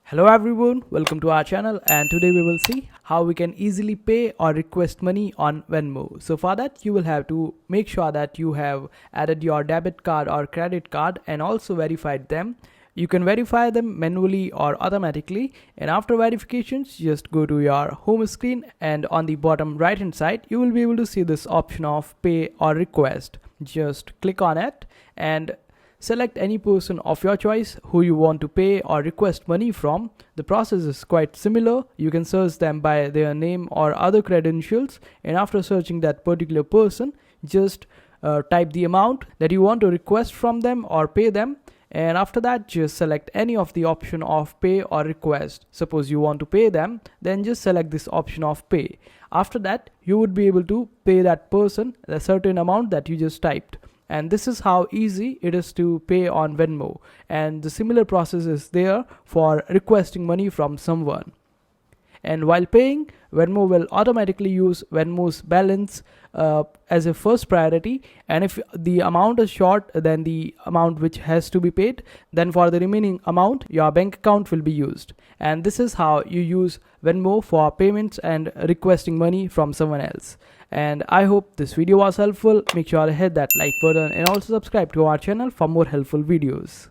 Hello everyone, welcome to our channel, and today we will see how we can easily pay or request money on Venmo. So for that you will have to make sure that you have added your debit card or credit card and also verified them. You can verify them manually or automatically, and after verifications just go to your home screen, and on the bottom right hand side you will be able to see this option of pay or request. Just click on it and select any person of your choice who you want to pay or request money from. The process is quite similar. You can search them by their name or other credentials, and after searching that particular person, just type the amount that you want to request from them or pay them, and after that just select any of the option of pay or request. Suppose you want to pay them, then just select this option of pay. After that you would be able to pay that person a certain amount that you just typed. And this is how easy it is to pay on Venmo, and the similar process is there for requesting money from someone. And while paying, Venmo will automatically use Venmo's balance as a first priority, and if the amount is short than the amount which has to be paid, then for the remaining amount your bank account will be used. And this is how you use Venmo for payments and requesting money from someone else. And I hope this video was helpful. Make sure to hit that like button and also subscribe to our channel for more helpful videos.